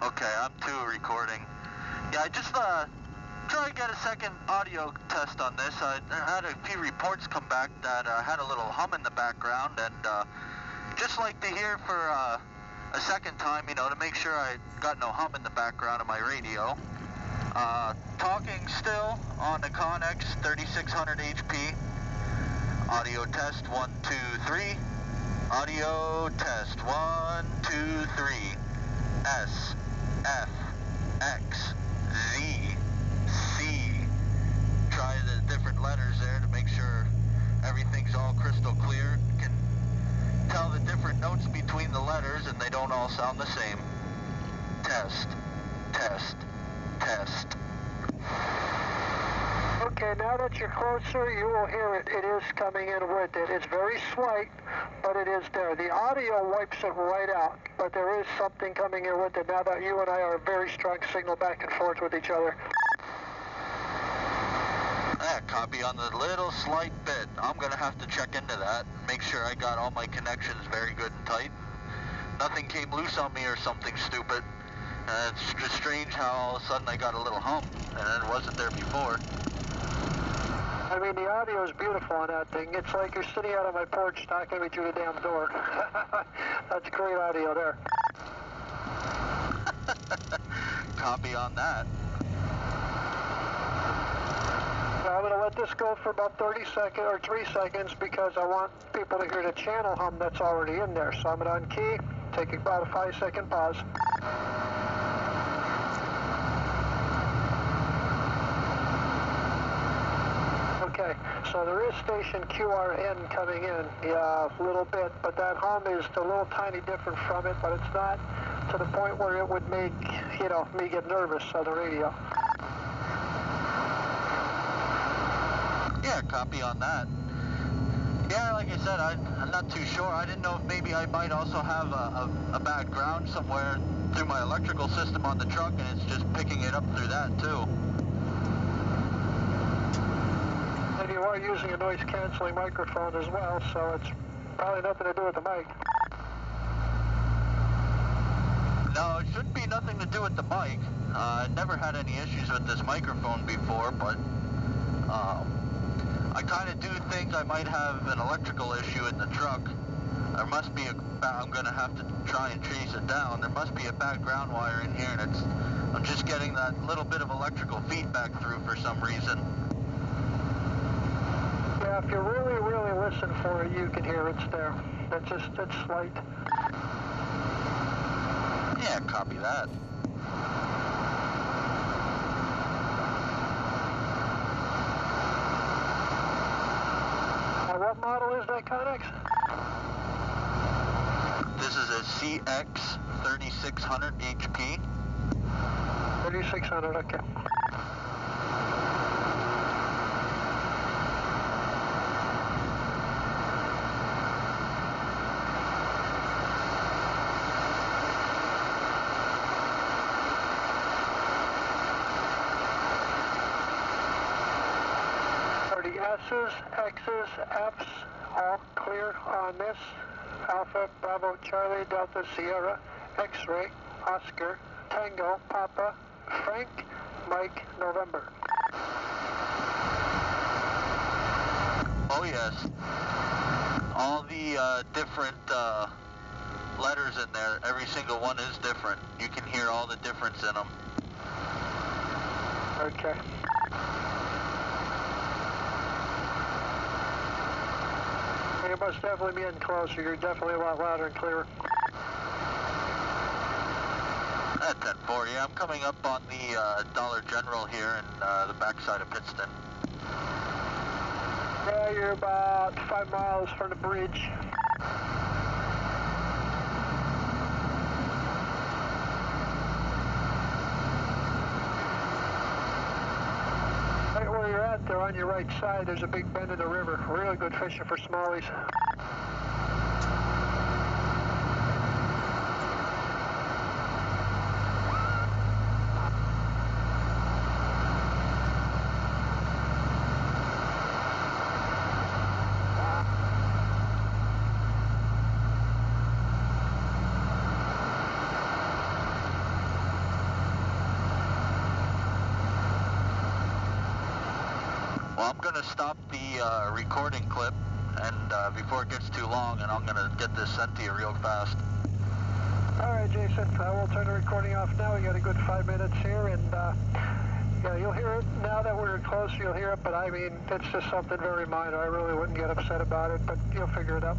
Okay, I'm too recording. Yeah, I just try to get a second audio test on this. I had a few reports come back that had a little hum in the background, and just like to hear for a second time, you know, to make sure I got no hum in the background of my radio. Talking still on the Connex 3600 HP. Audio test 1, 2, 3. Audio test 1, 2, 3. S, F, X, Z, C. Try the different letters there to make sure everything's all crystal clear. Can tell the different notes between the letters and they don't all sound the same. Test, test, test. Okay, now that you're closer, you will hear it. It is coming in with it. It's very slight, but it is there. The audio wipes it right out, but there is something coming in with it now that you and I are a very strong signal back and forth with each other. Copy on the little slight bit. I'm going to have to check into that, make sure I got all my connections very good and tight. Nothing came loose on me or something stupid. It's just strange how all of a sudden I got a little hum, and it wasn't there before. I mean, the audio is beautiful on that thing. It's like you're sitting out on my porch talking to me through the damn door. That's great audio there. Copy on that. Now, I'm going to let this go for about 30 seconds or 3 seconds because I want people to hear the channel hum that's already in there. So I'm going to unkey, take about a 5-second pause. Okay, so there is station QRN coming in, yeah, a little bit, but that hum is a little tiny different from it, but it's not to the point where it would make, you know, me get nervous on the radio. Yeah, copy on that. Yeah, like I said, I'm not too sure. I didn't know if maybe I might also have a bad ground somewhere through my electrical system on the truck, and it's just picking it up through that too. And you are using a noise canceling microphone as well, so it's probably nothing to do with the mic. No, it shouldn't be nothing to do with the mic. I never had any issues with this microphone before, but I kind of do think I might have an electrical issue in the truck. There must be I'm going to have to try and chase it down. There must be a bad ground wire in here, and I'm just getting that little bit of electrical feedback through for some reason. Yeah, if you really, really listen for it, you can hear it's there. It's slight. Yeah, copy that. Now, what model is that, Connex? This is a CX 3600 HP. 3600, okay. S's, X's, F's, all clear on this. Alpha, Bravo, Charlie, Delta, Sierra, X-Ray, Oscar, Tango, Papa, Frank, Mike, November. Oh yes. All the different letters in there, every single one is different. You can hear all the difference in them. Okay. You must definitely be in closer. You're definitely a lot louder and clearer. At 10-4, yeah, I'm coming up on the Dollar General here in the backside of Pittston. Yeah, you're about 5 miles from the bridge. Right where you're at there on your right side, there's a big bend in the river. Really good fishing for smallies. Well, I'm going to stop the recording clip and before it gets too long, and I'm going to get this sent to you real fast. All right, Jason. I will turn the recording off now. We got a good 5 minutes here, and yeah, you'll hear it now that we're close. You'll hear it, but I mean, it's just something very minor. I really wouldn't get upset about it, but you'll figure it out.